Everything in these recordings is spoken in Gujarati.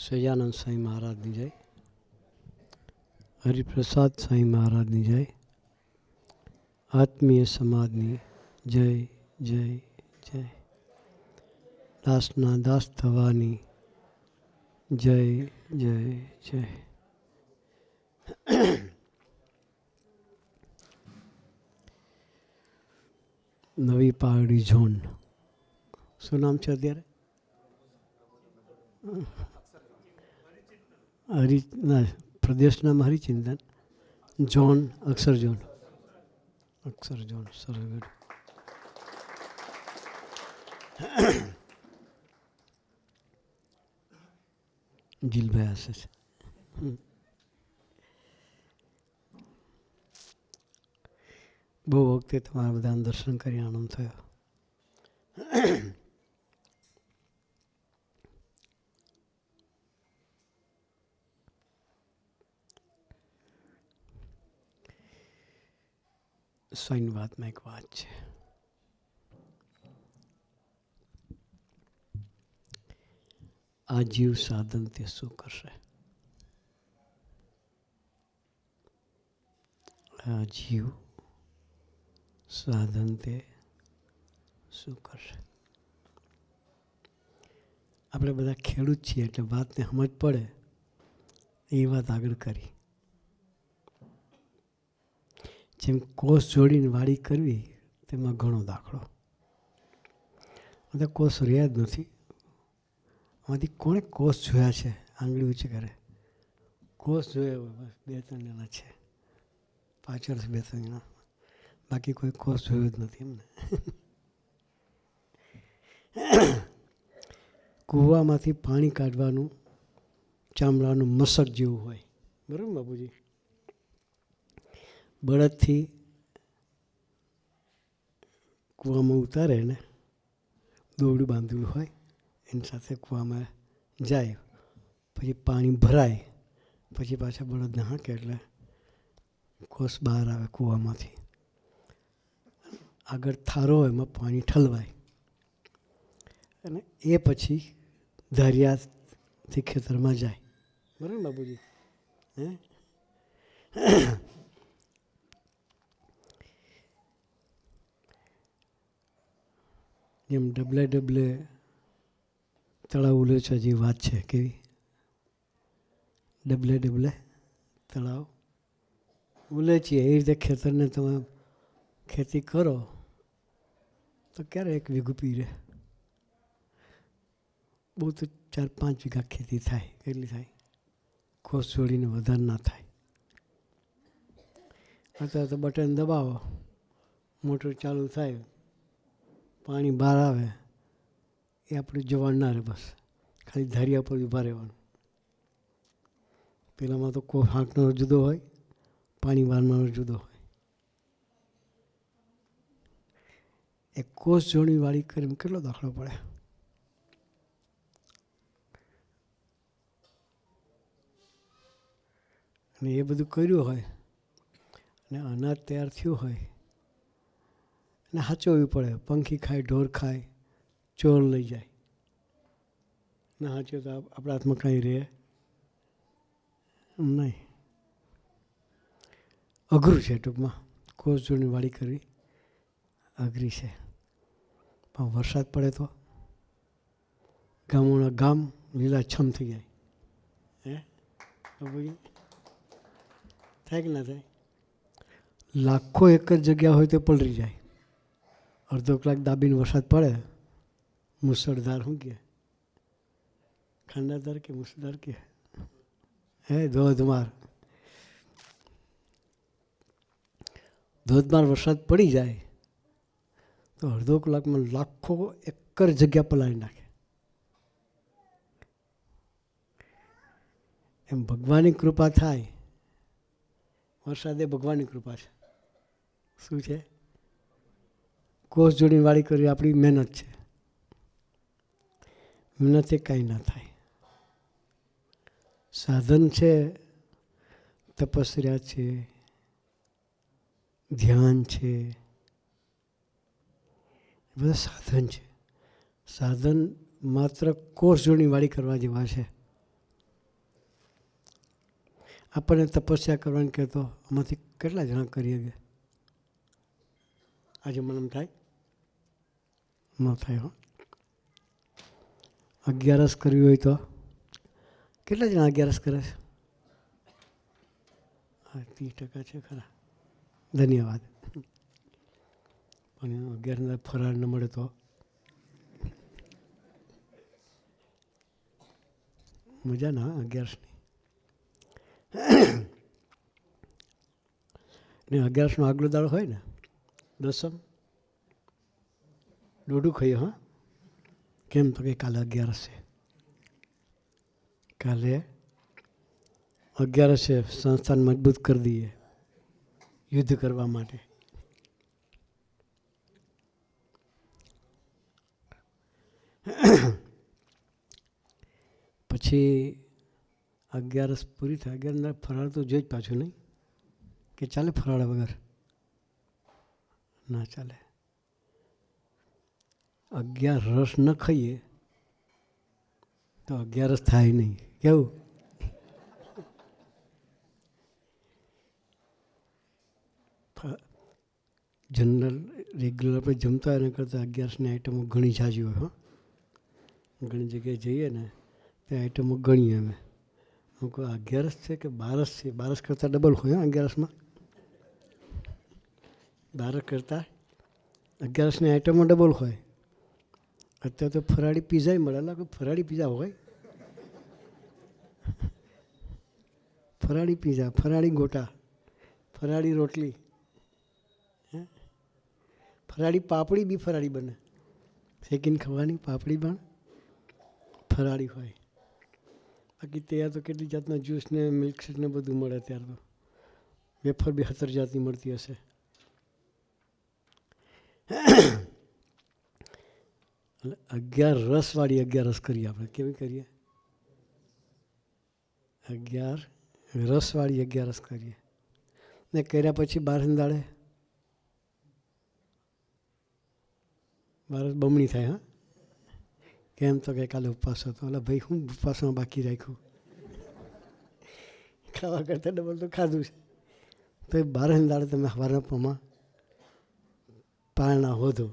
સહજાનંદ સ્વામી મહારાજની જય, હરિપ્રસાદ સ્વામી મહારાજની જય, આત્મીય સમાજની જય જય જય, દાસના દાસ થવાની જય જય જય. નવી પારડી ઝોન શું નામ છે અત્યારે? પ્રદેશ નામ હરિચિંતન, ઝોન અક્ષર ઝોન. અક્ષર ઝોન સરગઢ. જીલભાઈ હશે છે. બહુ વખતે તમારા બધાને દર્શન કરી આનંદ થયો. સ્વાઈની વાતમાં એક વાત છે. આ જીવ સાધન તે શું કરશે? આ જીવ સાધન તે શું કરશે? આપણે બધા ખેડૂત છીએ એટલે વાતને સમજ પડે એ વાત આગળ કરી. જેમ કોષ જોડીને વાડી કરવી તેમાં ઘણો દાખલો. બધા કોષ રહ્યા જ નથી. આમાંથી કોણે કોષ જોયા છે? આંગળી ઊંચી કરે. કોષ જોયા હોય બસ 2-3 જણા છે, પાછળ 2-3 જણા, બાકી કોઈ કોષ જોયો જ નથી એમને. કૂવામાંથી પાણી કાઢવાનું ચામડાનું મસક જેવું હોય, બરાબર બાપુજી? બળદથી કૂવામાં ઉતારે ને દોરડું બાંધેલું હોય એની સાથે કૂવામાં જાય, પછી પાણી ભરાય, પછી પાછા બળદને હાંકે એટલે કોષ બહાર આવે કૂવામાંથી. આગળ થારો હોય એમાં પાણી ઠલવાય અને એ પછી ધારિયાથી ખેતરમાં જાય, બરાબર બાપુજી? જેમ ડબલે તળાવ ઉલેચવા જેવી વાત છે. કેવી? ડબલે તળાવ ઉલેચીએ એ રીતે ખેતરને તમે ખેતી કરો તો ક્યારે 1 વીઘું પીરે? બહુ તો 4-5 વીઘા ખેતી થાય. કેટલી થાય? કોષ જોડીને વધારે ના થાય. અત્યારે તો બટન દબાવો, મોટર ચાલુ થાય, પાણી બહાર આવે, એ આપણું જવાન ના રહે. બસ ખાલી ધારિયા પર ઊભા રહેવાનું. પેલામાં તો કોષ હાંકનો જુદો હોય, પાણી વારવાનો જુદો હોય. એ કોષ જોડી વાળી કરીને કેટલો દાખલો પડે? અને એ બધું કર્યું હોય અને અનાજ તૈયાર થયું હોય અને સાચવવું પડે. પંખી ખાય, ઢોર ખાય, ચોર લઈ જાય. ના સાચવે તો આપણા હાથમાં કાંઈ રહે નહીં. અઘરું છે ટૂંકમાં. કોષ જોડીને વાડી કરવી અઘરી છે. પણ વરસાદ પડે તો ગામોના ગામ લીલાછમ થઈ જાય. થાય કે ના થાય? લાખો એકર જગ્યા હોય તો પલળી જાય. અડધો કલાક દાબીને વરસાદ પડે, મુસળધાર, શું કહે? ખંડાધાર કે મુસળધાર કે ધોધમાર વરસાદ પડી જાય તો અડધો કલાકમાં લાખો એકર જગ્યા પલાળી નાખે. એમ ભગવાનની કૃપા થાય. વરસાદ એ ભગવાનની કૃપા છે. શું છે? કોષ જોડીને વાડી કરવી આપણી મહેનત છે. મહેનતથી કાંઈ ના થાય. સાધન છે, તપસ્યા છે, ધ્યાન છે, બધા સાધન છે. સાધન માત્ર કોષ જોડીને વાડી કરવા જેવા છે. આપણને તપસ્યા કરવાની કહેતો આમાંથી કેટલા જણા કરીએ ગયા? આજે મને એમ થાય ન થાય. હો, 11 કરવી હોય તો કેટલા જણા 11 કરે છે? હા, 30% છે ખરા. ધન્યવાદ. પણ 11 ફરાળ ન મળે તો મજા ના 11ની. ને 11નો આગલો દાડો હોય ને, દસમ, દોઢું ખાઈએ. હા, કેમ તો કે કાલે 11 છે. કાલે 11 છે. સંસ્થાન મજબૂત કરી દઈએ યુદ્ધ કરવા માટે. પછી 11 પૂરી થાય. 11 ફરાળ તો જોઈ જ પાછું, નહીં કે ચાલે ફરાળ વગર? ના ચાલે. 11 રસ ન ખાઈએ તો 11 થાય નહીં. કેવું? જનરલ રેગ્યુલર આપણે જમતા હોય એના કરતાં 11ની આઈટમો ઘણી ઝાઝી હોય. હા, ઘણી જગ્યાએ જઈએ ને તે આઈટમો ગણીએ અમે. હું કહું 11 છે કે 12 છે? 12 કરતાં ડબલ હોય. 11માં 12 કરતાં 11ની આઈટમો ડબલ હોય. અત્યારે તો ફરાળી પીઝા મળે. એટલે ફરાળી પીઝા હોય, ફરાળી પીઝા, ફરાળી ગોટા, ફરાળી રોટલી, ફરાળી પાપડી બી ફરાળી બને. શેકીને ખાવાની પાપડી પણ ફરાળી હોય. બાકી ત્યાં તો કેટલી જાતના જ્યુસ ને મિલ્કશેક ને બધું મળે. ત્યારે તો વેફર બી 17 જાતની મળતી હશે. એટલે 11 રસવાળી 11 કરીએ આપણે. કેવી કરીએ? 11 રસવાળી 11 કરીએ. ને કર્યા પછી 12 દાડે 12 બમણી થાય. હા, કેમ તો કે કાલે ઉપવાસ હતો. એટલે ભાઈ હું ઉપવાસમાં બાકી રાખ્યું? ખાવા કરતાં ડબલ તો ખાધું છે. તો એ 12 દાડે તમે સવારના પમાં પારણા હોધો.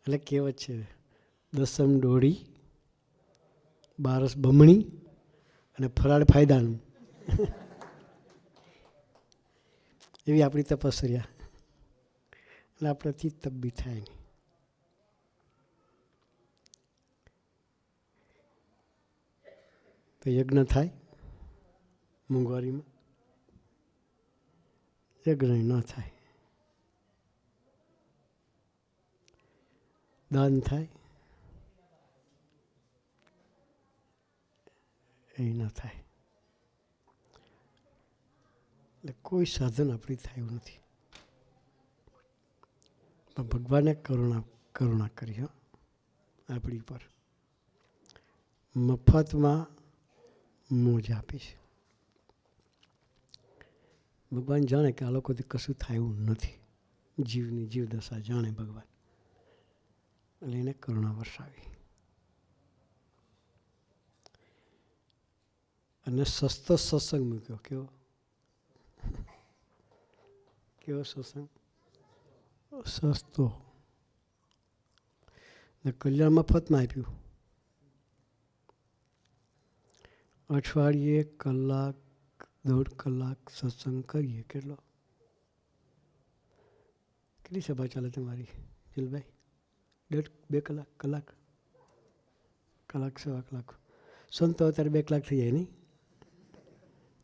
એટલે કહેવત છે, દસમ દોઢી, 12 બમણી અને ફરાળ ફાયદાનું. એવી આપણી તપસ્યા. એટલે આપણાથી તપ બી થાય નહીં. તો યજ્ઞ થાય મોંઘવારીમાં? યજ્ઞ ન થાય. દાન થાય? એ ન થાય. એટલે કોઈ સાધન આપણી થાય એવું નથી. પણ ભગવાને કરુણા કરી આપણી પર. મફતમાં મોજ આપી છે. ભગવાન જાણે કે આ લોકોથી કશું થાય એવું નથી. જીવની જીવદશા જાણે ભગવાન. એટલે એને કરુણા વરસાવી. અને સસ્તો સત્સંગ મૂક્યો. કેવો? કેવો સત્સંગ? સસ્તો. ને કલ્યાણ મફતમાં આપ્યું. અઠવાડિયે કલાક, 1.5 કલાક સત્સંગ કરીએ. કેટલો? કેટલી સભા ચાલે તમારી જીલભાઈ? 1.5-2 કલાક? કલાક 1.25 કલાક. સંતો અત્યારે 2 કલાક થઈ જાય નહીં?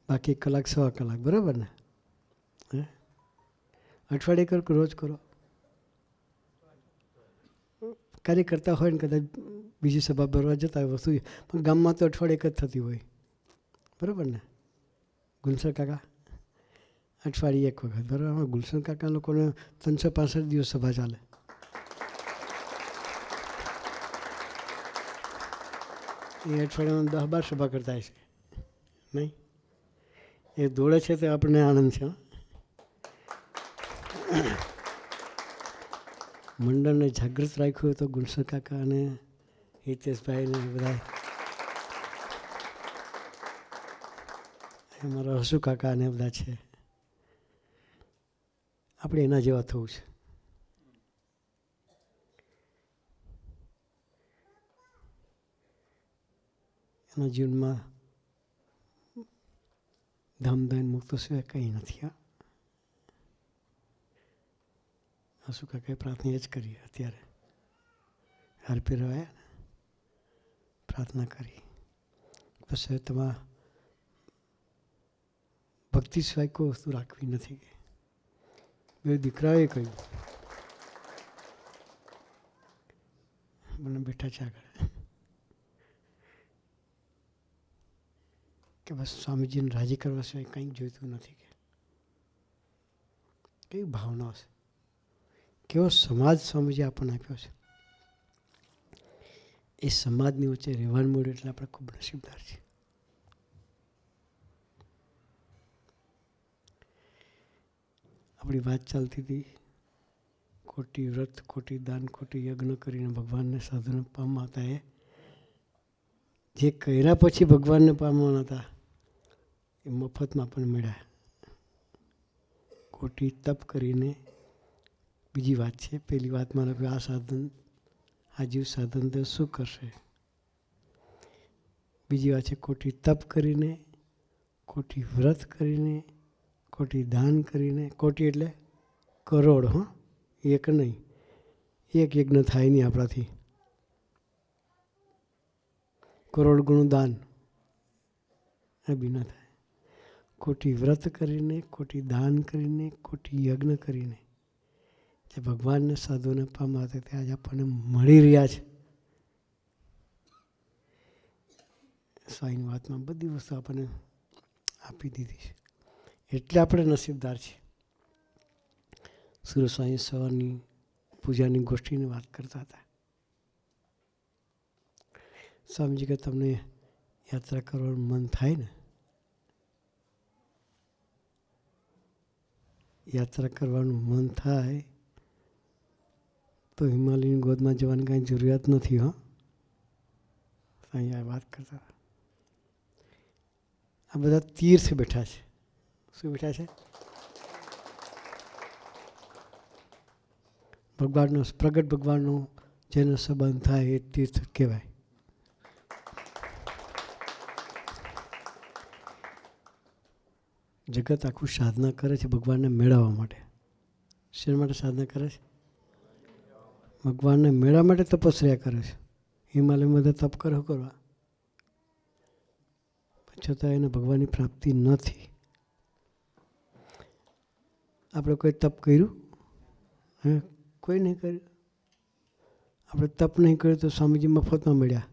બાકી 1 કલાક 1.25 કલાક. બરાબર ને? હે, અઠવાડિયે કરો કે રોજ કરો? કાર્ય કરતા હોય ને કદાચ બીજી સભા ભરવા જતા હોય વસ્તુ, પણ ગામમાં તો અઠવાડિયે જ થતી હોય. બરાબર ને ગુલશન કાકા? અઠવાડિયે 1 વખત. બરાબર. ગુલશન કાકા લોકોને 365 દિવસ સભા ચાલે. એ અઠવાડિયામાં 10-12 સભા કરતા હશે નહીં? એ દોડે છે તો આપણને આનંદ છે. મંડળને જાગૃત રાખ્યું હોય તો ગુલશન કાકા અને હિતેશભાઈ ને બધા અમારા હસુ કાકા ને બધા છે. આપણે એના જેવા થવું છે. એના જીવનમાં ધમધન મુક્ત સિવાય કંઈ નથી. હસુ કાકાએ પ્રાર્થના જ કરી. અત્યારે હરપી રહ્યા પ્રાર્થના કરી. પછી તમારા ભક્તિ સિવાય કોઈ વસ્તુ રાખવી નથી. બે દીકરાએ કહ્યું, મને બેઠા છે આગળ, કે બસ સ્વામીજીને રાજી કરવા સિવાય કંઈ જોઈતું નથી. કેવી ભાવના છે, કેવો સમાજ સ્વામીજી આપણને આપ્યો છે. એ સમાજની વચ્ચે રહેવાનું મળ્યું એટલે આપણે ખૂબ નસીબદાર છીએ. આપણી વાત ચાલતી હતી, ખોટી વ્રત, ખોટી દાન, ખોટી યજ્ઞ કરીને ભગવાનને સાધુને પામવા હતા. જે કર્યા પછી ભગવાનને પામવાના હતા એ મફતમાં પણ મળ્યા. ખોટી તપ કરીને બીજી વાત છે. પેલી વાતમાં લખ્યું, આ સાધન, આ જીવ સાધન તો શું કરશે. બીજી વાત છે ખોટી તપ કરીને, ખોટી વ્રત કરીને, ખોટી દાન કરીને. ખોટી એટલે કરોડ, એક નહીં. એક યજ્ઞ થાય નહીં આપણાથી. કરોડ ગુણું દાન એ બી ના થાય. ખોટી વ્રત કરીને, ખોટી દાન કરીને, ખોટી યજ્ઞ કરીને જે ભગવાનને સાધુને પામવા હતા તે આજે આપણને મળી રહ્યા છે. સ્વાઈની વાતમાં બધી વસ્તુ આપણને આપી દીધી છે. એટલે આપણે નસીબદાર છીએ. સુરત સ્વામી સવારની પૂજાની ગોષ્ઠીની વાત કરતા હતા. સ્વામીજી કે તમને યાત્રા કરવાનું મન થાય ને, યાત્રા કરવાનું મન થાય તો હિમાલયની ગોદમાં જવાની કાંઈ જરૂરિયાત નથી. અહીંયા વાત કરતા. આ બધા તીર્થ બેઠા છે. શું બેઠા છે? ભગવાનનો, પ્રગટ ભગવાનનો જેનો સંબંધ થાય એ તીર્થ કહેવાય. જગત આખું સાધના કરે છે ભગવાનને મેળવવા માટે. શેના માટે સાધના કરે છે? ભગવાનને મેળવવા માટે તપસ્યા કરે છે. હિમાલયમાં તો તપ કરવા છતાં એને ભગવાનની પ્રાપ્તિ નથી. આપણે કોઈ તપ કર્યું? કોઈ નહીં કર્યું. આપણે તપ નહીં કર્યું તો સ્વામીજી મફતમાં મળ્યા.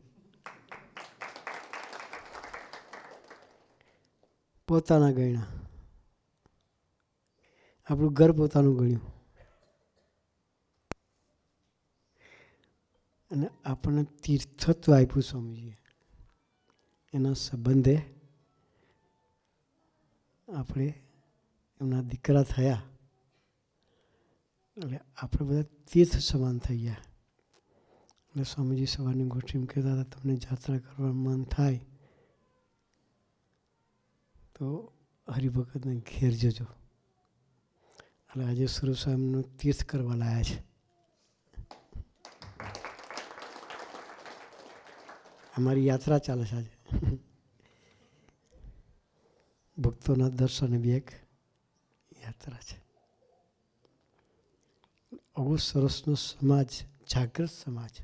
પોતાના ગણ્યા. આપણું ઘર પોતાનું ગણ્યું અને આપણને તીર્થત્વ આપ્યું સ્વામીજીએ. એના સંબંધે આપણે એમના દીકરા થયા એટલે આપણે બધા તીર્થ સમાન થઈ ગયા. એટલે સ્વામીજી સવારની ગોષ્ઠીમાં કહેતા હતા, તમને યાત્રા કરવાનું મન થાય તો હરિભગતને ઘેર જજો. એટલે આજે સુરત સ્વામીનું તીર્થ કરવા લાયા છે. અમારી યાત્રા ચાલે છે આજે. ભક્તોના દર્શન બી એક યાત્રા છે. આવો સરસનો સમાજ, જાગૃત સમાજ,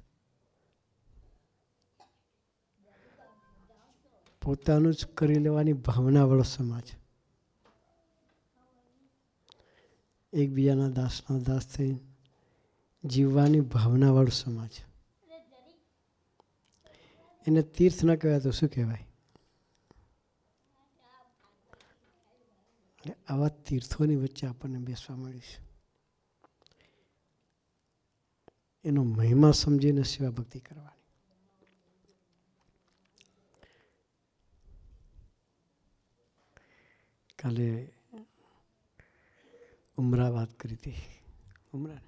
પોતાનું જ કરી લેવાની ભાવનાવાળો સમાજ, એકબીજાના દાસના દાસ થઈ જીવવાની ભાવનાવાળો સમાજ. એને તીર્થ ન કહેવાય તો શું કહેવાય? એટલે આવા તીર્થોની વચ્ચે આપણને બેસવા મળ્યું છે. એનો મહિમા સમજીને સેવા ભક્તિ કરવાની. કાલે ઉમરા વાત કરી હતી. ઉમરા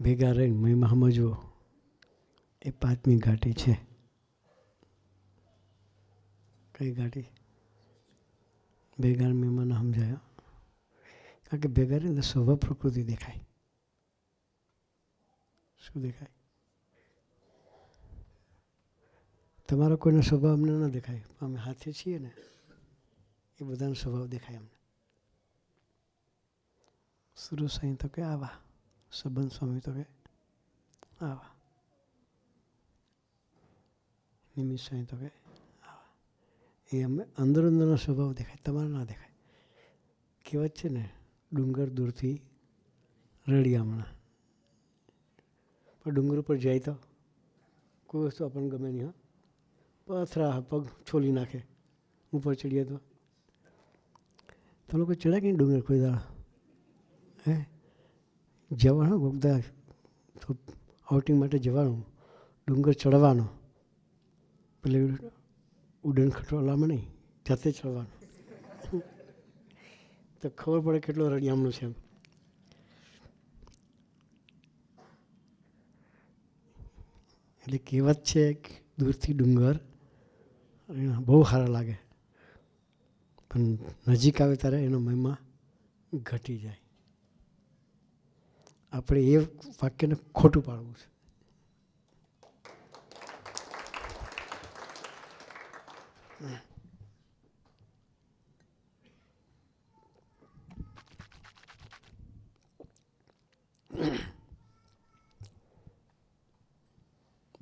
ભેગા રહીને મહિમા સમજવો એ 5મી ઘાટી છે. કઈ ઘાટી ભેગાર મહિમાને સમજાયો. કારણ કે ભેગાની અંદર સ્વભાવ પ્રકૃતિ દેખાય. શું દેખાય? તમારો કોઈનો સ્વભાવ અમને ન દેખાય. અમે હાથે છીએ ને એ બધાનો સ્વભાવ દેખાય અમને. સુરુ સાંઈ તો કે આવા, સંબંધ સ્વામી તો કે આવા, નિમિત્ત સાંઈ તો કે આવા. એ અમે અંદર અંદરનો સ્વભાવ દેખાય, તમારો ના દેખાય. કહેવત છે ને, ડુંગર દૂરથી રળિયામણા. પણ ડુંગર ઉપર જાય તો કોઈ વસ્તુ આપણને ગમે નહીં. હા, પથરા પગ છોલી નાખે. ઉપર ચડીએ તો લોકો ચડ્યા કે ડુંગર કોઈ દાડા? હે, જવાનું ગોગદા આઉટિંગ માટે જવાનું, ડુંગર ચડવાનો. પેલે ઉડન ખટોલામાં નહીં, જાતે ચડવાનું. તો ખબર પડે કેટલો રળિયામણું છે એમ. એટલે કહેવત છે કે દૂરથી ડુંગર બહુ સારા લાગે, પણ નજીક આવે ત્યારે એનો મહિમા ઘટી જાય. આપણે એ વાક્યને ખોટું પાડવું છે.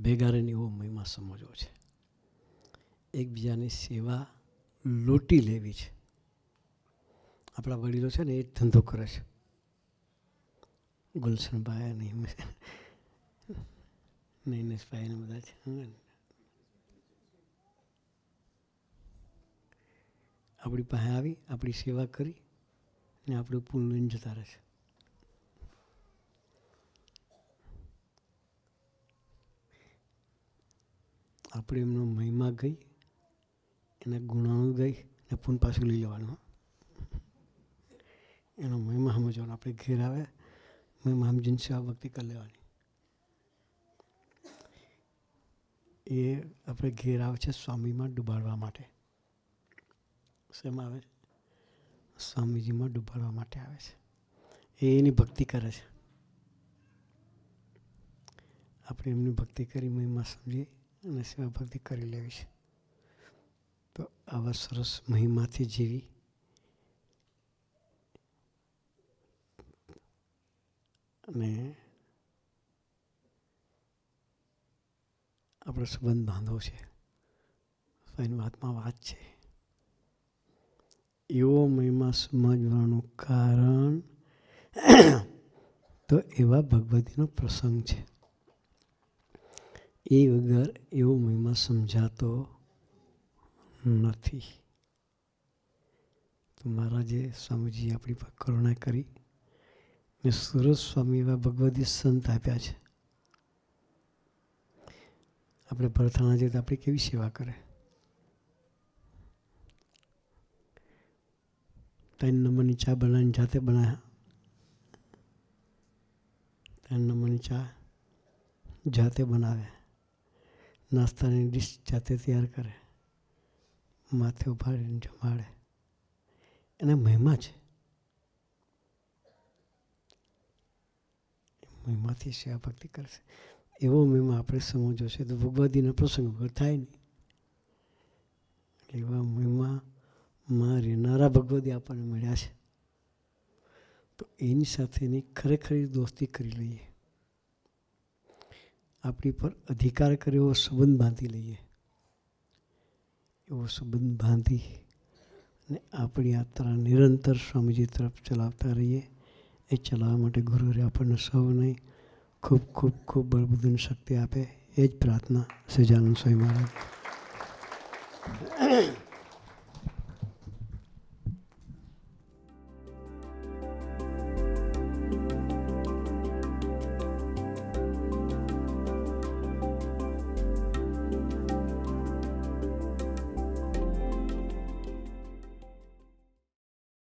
ભેગારેની એવો મહિમા સમજવો છે. એકબીજાની સેવા લૂંટી લેવી છે. આપણા વડીલો છે ને એ ધંધો કરે છે. ગુલશનભાઈ નૈનેશભાઈ ને બધા છે. આપણી પાસે આવી, આપણી સેવા કરી ને આપણું પુલ લઈને જતા રહે છે. આપણે એમનો મહિમા ગઈ, એના ગુણાણું ગઈ ને પુન પાછું લઈ લેવાનું. એનો મહિમા સમજવાનો. આપણે ઘેર આવે મહિમા સમજીને સેવા ભક્તિ કરી લેવાની. એ આપણે ઘેર આવે છે સ્વામીમાં ડૂબાડવા માટે. શેમાં આવે છે? સ્વામીજીમાં ડૂબાડવા માટે આવે છે. એ એની ભક્તિ કરે છે. આપણે એમની ભક્તિ કરી મહિમા સમજી અને સેવા ભક્તિ કરી લેવી છે. તો આવા સરસ મહિમાથી જીવી અને આપણો સંબંધ બાંધવો છે. એની વાતમાં વાત છે. એવો મહિમા સમજવાનું કારણ તો એવા ભગવતીનો પ્રસંગ છે. એ વગર એવો મહિમા સમજાતો નથી. તો મહારાજે સ્વામીજી આપણી પર કરુણા કરી ને સુરત સ્વામી એવા ભગવતી સંત આપ્યા છે. આપણે ભરથાણા જઈએ તો આપણી કેવી સેવા કરે. 3 નંબરની ચા બનાવીને જાતે બનાવ્યા. 3 નંબરની ચા જાતે બનાવે, નાસ્તાની ડીશ જાતે તૈયાર કરે, માથે ઉભાડીને જમાડે. એના મહિમા છે. મહિમાથી સેવા ભક્તિ કરશે. એવો મહિમા આપણે સમજવો છે તો ભગવતીનો પ્રસંગ વગર થાય નહીં. એવા મહિમામાં રહેનારા ભગવતી આપણને મળ્યા છે તો એની સાથેની ખરેખર દોસ્તી કરી લઈએ. આપણી પર અધિકાર કરે એવો સંબંધ બાંધી લઈએ. એવો સંબંધ બાંધી અને આપણી યાત્રા નિરંતર સ્વામીજી તરફ ચલાવતા રહીએ. એ ચલાવવા માટે ગુરુએ આપણને સૌને ખૂબ ખૂબ ખૂબ બળબુદ્ધિની શક્તિ આપે. એ જ પ્રાર્થના સહજાનંદ સ્વામી મહારાજ.